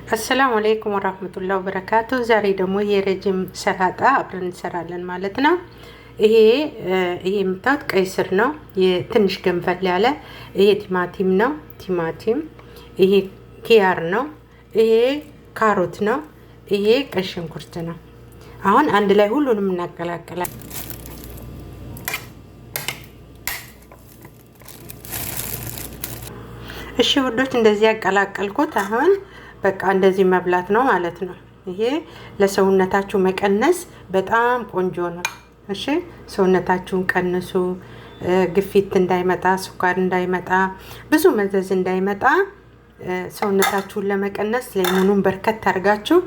አሰላሙ አለይኩም ወራህመቱላሂ ወበረካቱ። ዛሬ ደግሞ የረጅም ሰላጣ አብረን እንሰራለን ማለት ነው። ይሄ የምታዩት ቀይ ስር ነው፣ ትንሽ ገንፈል ያለ። ይሄ ቲማቲም ነው፣ ቲማቲም። ይሄ ኪያር ነው፣ ይሄ ካሮት ነው፣ ይሄ ቀይ ሽንኩርት ነው። አሁን አንድ ላይ ሁሉንም እናቀላቅላለን። እሺ ውዶች፣ እንደዚህ ያቀላቀልኩት አሁን በቃ እንደዚህ መብላት ነው ማለት ነው። ይሄ ለሰውነታችሁ መቀነስ በጣም ቆንጆ ነው። እሺ ሰውነታችሁን ቀንሱ፣ ግፊት እንዳይመጣ፣ ስኳር እንዳይመጣ፣ ብዙ መዘዝ እንዳይመጣ ሰውነታችሁን ለመቀነስ ሌሞኑን በርከት አድርጋችሁ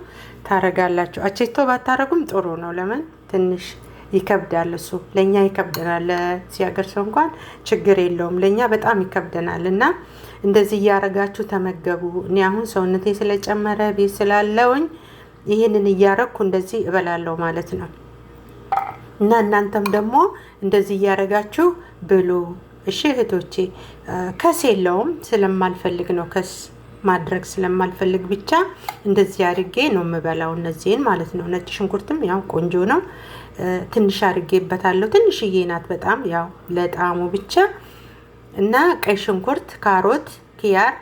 ታረጋላችሁ። አቼቶ ባታረጉም ጥሩ ነው። ለምን ትንሽ ይከብዳል። እሱ ለኛ ይከብደናል። ለሲያገር ሰው እንኳን ችግር የለውም፣ ለኛ በጣም ይከብደናል። እና እንደዚህ እያረጋችሁ ተመገቡ። እኔ አሁን ሰውነቴ ስለጨመረ ቤት ስላለውኝ ይሄንን እያረኩ እንደዚህ እበላለሁ ማለት ነው። እና እናንተም ደግሞ እንደዚህ እያረጋችሁ ብሉ። እሺ እህቶቼ፣ ከስ የለውም ስለማልፈልግ ነው፣ ከስ ማድረግ ስለማልፈልግ ብቻ እንደዚህ አድርጌ ነው የምበላው እነዚህን ማለት ነው። ነጭ ሽንኩርትም ያው ቆንጆ ነው፣ ትንሽ አድርጌበታለሁ። ትንሽዬ ናት በጣም ያው ለጣዕሙ ብቻ። እና ቀይ ሽንኩርት፣ ካሮት፣ ኪያር፣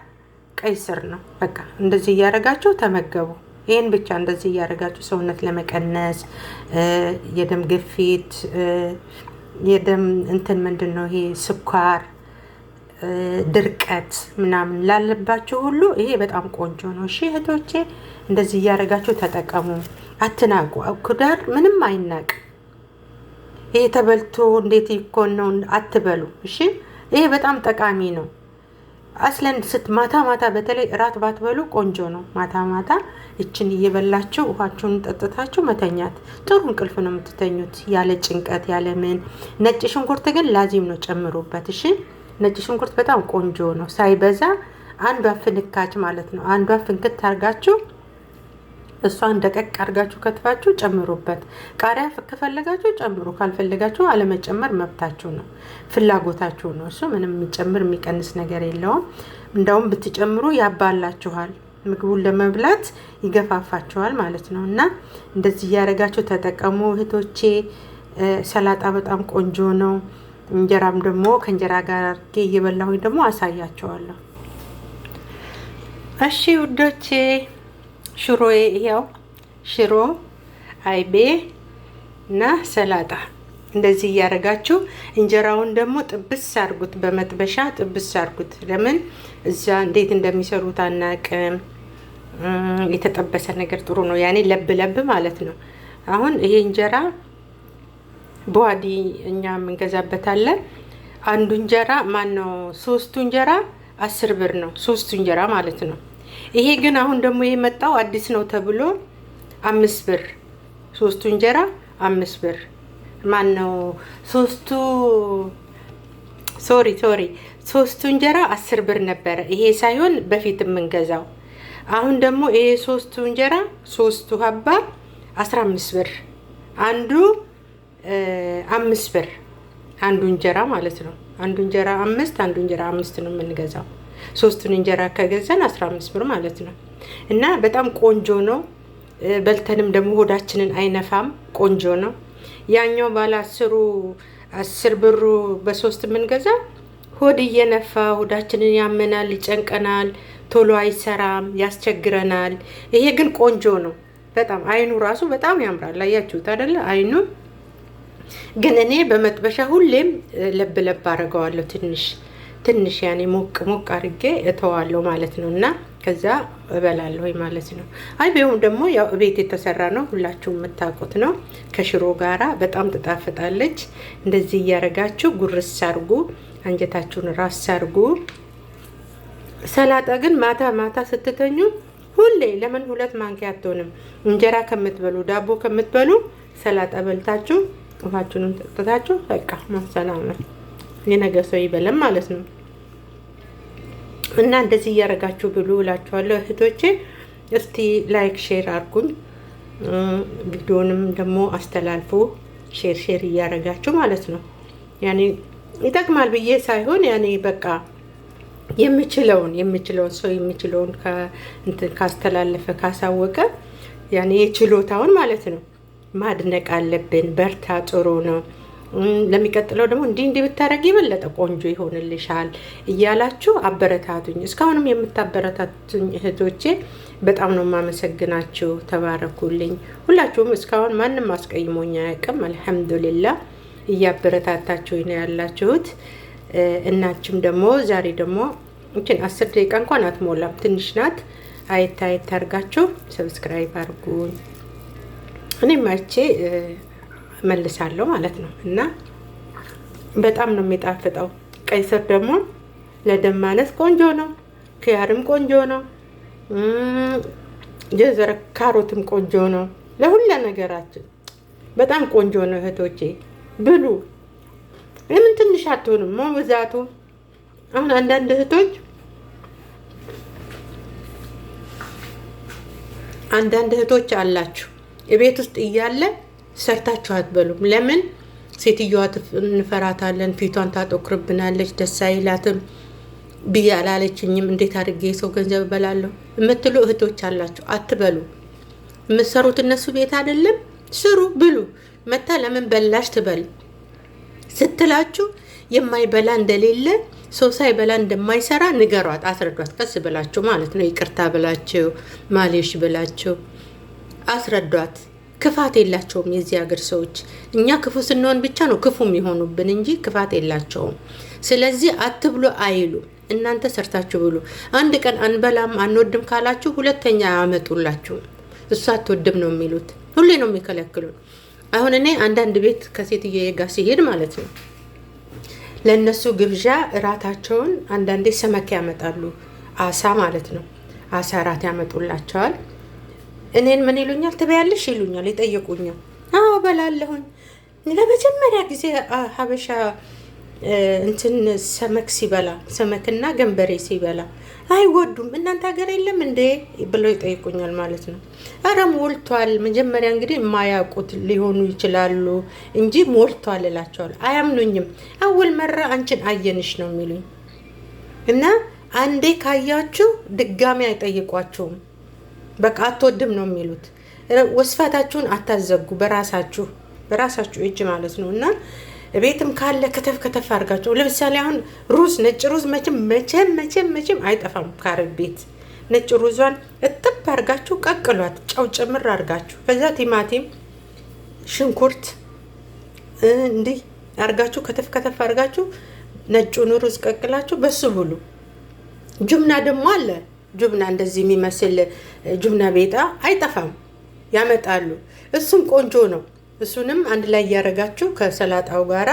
ቀይ ስር ነው። በቃ እንደዚህ እያረጋችሁ ተመገቡ። ይሄን ብቻ እንደዚህ እያረጋችሁ ሰውነት ለመቀነስ የደም ግፊት፣ የደም እንትን ምንድነው ይሄ ስኳር፣ ድርቀት ምናምን ላለባችሁ ሁሉ ይሄ በጣም ቆንጆ ነው። እሺ እህቶቼ፣ እንደዚህ እያረጋችሁ ተጠቀሙ። አትናቁ። ኩዳር ምንም አይናቅ። ይሄ ተበልቶ እንዴት ይኮን ነው አትበሉ። እሺ ይሄ በጣም ጠቃሚ ነው። አስለን ማታ በተለይ እራት ባትበሉ ቆንጆ ነው። ማታ እችን እየበላችሁ ውሃችሁን ጠጥታችሁ መተኛት። ጥሩ እንቅልፍ ነው የምትተኙት ያለ ጭንቀት ያለ ምን። ነጭ ሽንኩርት ግን ላዚም ነው ጨምሩበት። እሺ ነጭ ሽንኩርት በጣም ቆንጆ ነው፣ ሳይበዛ አንዷ ፍንካች ማለት ነው። አንዷ ፍንክት አርጋችሁ እሷን ደቀቅ አርጋችሁ ከትፋችሁ ጨምሩበት። ቃሪያ ከፈለጋችሁ ጨምሩ፣ ካልፈለጋችሁ አለመጨመር መብታችሁ ነው፣ ፍላጎታችሁ ነው። እሱ ምንም የሚጨምር የሚቀንስ ነገር የለውም። እንደውም ብትጨምሩ ያባላችኋል፣ ምግቡን ለመብላት ይገፋፋችኋል ማለት ነው። እና እንደዚህ እያረጋችሁ ተጠቀሙ እህቶቼ። ሰላጣ በጣም ቆንጆ ነው። እንጀራም ደግሞ ከእንጀራ ጋር አድርጌ እየበላሁኝ ደግሞ አሳያቸዋለሁ። እሺ ውዶቼ፣ ሽሮዬ ይሄው ሽሮ፣ አይቤ እና ሰላጣ እንደዚህ እያረጋችሁ እንጀራውን ደግሞ ጥብስ አርጉት፣ በመጥበሻ ጥብስ አርጉት። ለምን እዛ እንዴት እንደሚሰሩት አናቅም። የተጠበሰ ነገር ጥሩ ነው፣ ያኔ ለብ ማለት ነው። አሁን ይሄ እንጀራ በዋዲ እኛ የምንገዛበታለን። አንዱ እንጀራ ማነው 3ቱ እንጀራ 10 ብር ነው፣ 3ቱ እንጀራ ማለት ነው። ይሄ ግን አሁን ደግሞ የመጣው አዲስ ነው ተብሎ 5 ብር፣ 3ቱ እንጀራ 5 ብር። ማነው 3ቱ ሶስቱ እንጀራ 10 ብር ነበረ። ይሄ ሳይሆን በፊት የምንገዛው። አሁን ደግሞ ይሄ 3ቱ እንጀራ 3ቱ ሀባ 15 ብር፣ አንዱ 5 ብር፣ አንዱ እንጀራ ማለት ነው። አንዱ እንጀራ 5፣ አንዱ እንጀራ 5 ነው የምንገዛው። 3ቱን እንጀራ ከገዛን 15 ብር ማለት ነው። እና በጣም ቆንጆ ነው። በልተንም ደግሞ ሆዳችንን አይነፋም። ቆንጆ ነው። ያኛው ባለ 10 ብሩ በ3 የምንገዛ ሆድ እየነፋ ሆዳችንን ያመናል፣ ይጨንቀናል፣ ቶሎ አይሰራም፣ ያስቸግረናል። ይሄ ግን ቆንጆ ነው በጣም። አይኑ ራሱ በጣም ያምራል። አያችሁት አይደለ? አይኑ ግን እኔ በመጥበሻ ሁሌም ለብ አረጋዋለሁ። ትንሽ ያኔ ሞቅ አርጌ እተዋለሁ ማለት ነው። እና ከዛ እበላለሁ ማለት ነው። አይቤውም ደግሞ ያው ቤት የተሰራ ነው፣ ሁላችሁም የምታውቁት ነው። ከሽሮ ጋራ በጣም ትጣፍጣለች። እንደዚህ እያረጋችሁ ጉርስ አርጉ፣ አንጀታችሁን ራስ አርጉ። ሰላጣ ግን ማታ ስትተኙ ሁሌ ለምን 2 ማንኪያ አትሆንም? እንጀራ ከምትበሉ ዳቦ ከምትበሉ ሰላጣ በልታችሁ ውሃችሁንም ጠጥታችሁ በቃ ማሰላም ነው። የነገ ሰው ይበለም ማለት ነው። እና እንደዚህ እያረጋችሁ ብሉ እላችኋለሁ እህቶቼ። እስቲ ላይክ ሼር አርጉኝ፣ ቪዲዮንም ደግሞ አስተላልፉ። ሼር እያረጋችሁ ማለት ነው። ያኔ ይጠቅማል ብዬ ሳይሆን ያኔ በቃ የሚችለውን ሰው የሚችለውን እንትን ካስተላለፈ ካሳወቀ ያኔ የችሎታውን ማለት ነው ማድነቅ አለብን። በርታ፣ ጥሩ ነው፣ ለሚቀጥለው ደግሞ እንዲህ ብታረጊ የበለጠ ቆንጆ ይሆንልሻል እያላችሁ አበረታቱኝ። እስካሁንም የምታበረታቱኝ እህቶቼ በጣም ነው የማመሰግናችሁ። ተባረኩልኝ ሁላችሁም። እስካሁን ማንም አስቀይሞኝ አያውቅም። አልሐምዱሊላህ እያበረታታችሁ ነው ያላችሁት። እናችም ደግሞ ዛሬ ደግሞ እንትን 10 ደቂቃ እንኳን አትሞላም፣ ትንሽ ናት። አየት አድርጋችሁ ሰብስክራይብ አድርጉኝ። እኔም አይቼ መልሳለሁ ማለት ነው። እና በጣም ነው የሚጣፍጠው። ቀይ ስር ደግሞ ለደም ማነስ ቆንጆ ነው። ኪያርም ቆንጆ ነው። ጀዘረ ካሮትም ቆንጆ ነው። ለሁሉ ነገራችን በጣም ቆንጆ ነው። እህቶቼ ብሉ። ለምን ትንሽ አትሆንም? ብዛቱ አሁን አንዳንድ እህቶች አላችሁ የቤት ውስጥ እያለ ሰርታችሁ አትበሉም። ለምን? ሴትዮዋ እንፈራታለን፣ ፊቷን ታጠቁርብናለች፣ ደስ አይላትም፣ ብዬ አላለችኝም፣ እንዴት አድርጌ የሰው ገንዘብ እበላለሁ የምትሉ እህቶች አላችሁ። አትበሉ። የምትሰሩት እነሱ ቤት አይደለም? ስሩ፣ ብሉ። መታ ለምን በላሽ ትበል ስትላችሁ የማይበላ እንደሌለ ሰው ሳይበላ እንደማይሰራ ንገሯት፣ አስረዷት። ቀስ ብላችሁ ማለት ነው። ይቅርታ ብላችሁ ማሌሽ ብላችሁ አስረዷት። ክፋት የላቸውም የዚህ ሀገር ሰዎች። እኛ ክፉ ስንሆን ብቻ ነው ክፉ የሚሆኑብን እንጂ ክፋት የላቸውም። ስለዚህ አትብሉ አይሉ። እናንተ ሰርታችሁ ብሉ። አንድ ቀን አንበላም አንወድም ካላችሁ ሁለተኛ ያመጡላችሁ። እሱ አትወድም ነው የሚሉት። ሁሌ ነው የሚከለክሉን። አሁን እኔ አንዳንድ ቤት ከሴትዬ ጋር ሲሄድ ማለት ነው ለነሱ ግብዣ እራታቸውን አንዳንዴ ሰመክ ያመጣሉ። አሳ ማለት ነው። አሳ እራት ያመጡላቸዋል። እኔን ምን ይሉኛል? ትበያለሽ ይሉኛል፣ ይጠይቁኛል። አዎ በላለሁኝ። ለመጀመሪያ ጊዜ ሀበሻ እንትን ሰመክ ሲበላ ሰመክና ገንበሬ ሲበላ አይወዱም። እናንተ ሀገር የለም እንዴ ብለው ይጠይቁኛል ማለት ነው። አረ ሞልቷል። መጀመሪያ እንግዲህ የማያውቁት ሊሆኑ ይችላሉ እንጂ ሞልቷል እላቸዋለሁ። አያምኑኝም። አወል መራ አንቺን አየንሽ ነው የሚሉኝ። እና አንዴ ካያችሁ ድጋሚ አይጠይቋችሁም። በቃ አትወድም ነው የሚሉት። ወስፋታችሁን አታዘጉ፣ በራሳችሁ እጅ ማለት ነው። እና ቤትም ካለ ከተፍ አድርጋችሁ፣ ለምሳሌ አሁን ሩዝ፣ ነጭ ሩዝ መቼም አይጠፋም ከአረብ ቤት። ነጭ ሩዟን እጥብ አድርጋችሁ ቀቅሏት፣ ጨው ጭምር አድርጋችሁ፣ ከዛ ቲማቲም፣ ሽንኩርት እንዲህ አድርጋችሁ ከተፍ አድርጋችሁ ነጩን ሩዝ ቀቅላችሁ በሱ ብሉ። ጁብና ደግሞ አለ። ጁብና እንደዚህ የሚመስል ጁብና ቤጣ አይጠፋም፣ ያመጣሉ። እሱም ቆንጆ ነው። እሱንም አንድ ላይ እያረጋችሁ ከሰላጣው ጋራ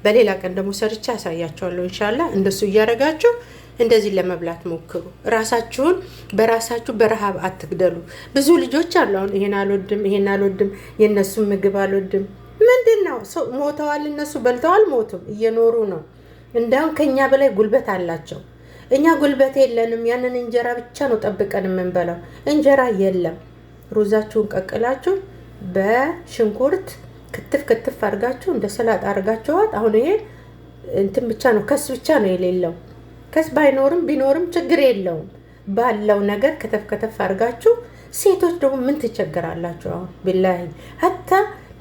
በሌላ ቀን ደግሞ ሰርቻ ያሳያችኋለሁ ኢንሻአላህ። እንደሱ እያረጋችሁ እንደዚህ ለመብላት ሞክሩ። ራሳችሁን በራሳችሁ በረሃብ አትግደሉ። ብዙ ልጆች አሉ አሁን ይሄን አልወድም፣ የነሱ ምግብ አልወድም። ምንድነው? ሰው ሞተዋል፣ እነሱ በልተዋል፣ ሞቱም እየኖሩ ነው። እንዳውም ከኛ በላይ ጉልበት አላቸው። እኛ ጉልበት የለንም። ያንን እንጀራ ብቻ ነው ጠብቀን የምንበላው። እንጀራ የለም። ሩዛችሁን ቀቅላችሁ በሽንኩርት ክትፍ አድርጋችሁ እንደ ሰላጣ አድርጋችኋት። አሁን ይሄ እንትን ብቻ ነው፣ ከስ ብቻ ነው የሌለው። ከስ ቢኖርም ችግር የለውም። ባለው ነገር ከተፍ አድርጋችሁ። ሴቶች ደግሞ ምን ትቸገራላችሁ? አሁን ቢላሂ ሀታ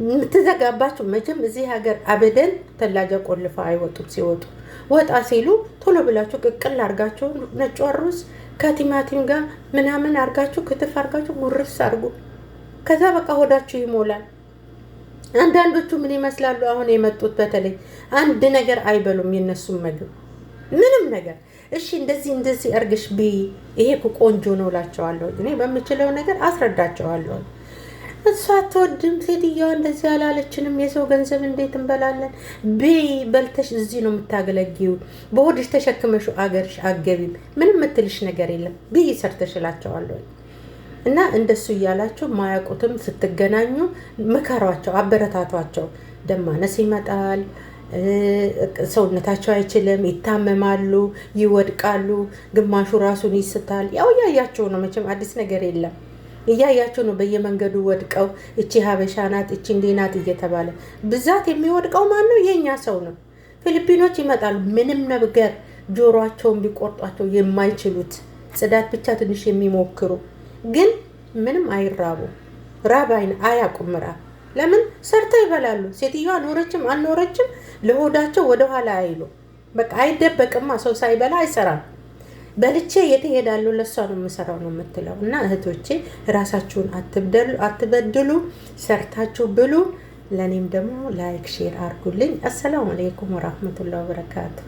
የምትዘጋባችሁ መቼም እዚህ ሀገር አበደን ተላጃ ቆልፋ አይወጡም። ሲወጡ ወጣ ሲሉ ቶሎ ብላችሁ ቅቅል አድርጋችሁ ነጭ ሩዝ ከቲማቲም ጋር ምናምን አድርጋችሁ ክትፍ አድርጋችሁ ጉርስ አድርጉ። ከዛ በቃ ሆዳችሁ ይሞላል። አንዳንዶቹ ምን ይመስላሉ? አሁን የመጡት በተለይ አንድ ነገር አይበሉም። የነሱም ምግብ ምንም ነገር እሺ እንደዚህ አርግሽ ይሄ ቆንጆ ነው እላቸዋለሁ። እኔ በምችለው ነገር አስረዳቸዋለሁ። እሷ አትወድም፣ ሴትዮዋ እንደዚህ አላለችንም፣ የሰው ገንዘብ እንዴት እንበላለን? በልተሽ እዚህ ነው የምታገለጊው፣ በሆድሽ ተሸክመሽ አገርሽ አገቢም፣ ምንም የምትልሽ ነገር የለም፣ ሰርተሽ እላቸዋለሁ። እና እንደሱ እያላችሁ ማያውቁትም ስትገናኙ ምከሯቸው፣ አበረታቷቸው። ደም ማነስ ይመጣል፣ ሰውነታቸው አይችልም፣ ይታመማሉ፣ ይወድቃሉ፣ ግማሹ ራሱን ይስታል። ያው እያያችሁ ነው መቼም አዲስ ነገር የለም። እያያችሁ ነው በየመንገዱ ወድቀው እቺ ሀበሻ ናት እቺ እንዴ ናት እየተባለ ብዛት የሚወድቀው ማን ነው? የኛ ሰው ነው። ፊሊፒኖች ይመጣሉ፣ ምንም ነገር ጆሮአቸውን ቢቆርጧቸው የማይችሉት ጽዳት ብቻ ትንሽ የሚሞክሩ ግን ምንም አይራቡ ራብ አያውቁም። ራብ ለምን ሰርተው ይበላሉ። ሴትዮዋ ኖረችም አልኖረችም ለሆዳቸው ወደ ኋላ አይሉ። በቃ አይደበቅማ። ሰው ሳይበላ አይሰራም። በልቼ የት እሄዳለሁ ለሷ ነው የምሰራው ነው የምትለው። እና እህቶቼ ራሳችሁን አትበድሉ፣ ሰርታችሁ ብሉ። ለኔም ደግሞ ላይክ ሼር አድርጉልኝ። አሰላሙ አለይኩም ወራህመቱላሂ ወበረካቱ።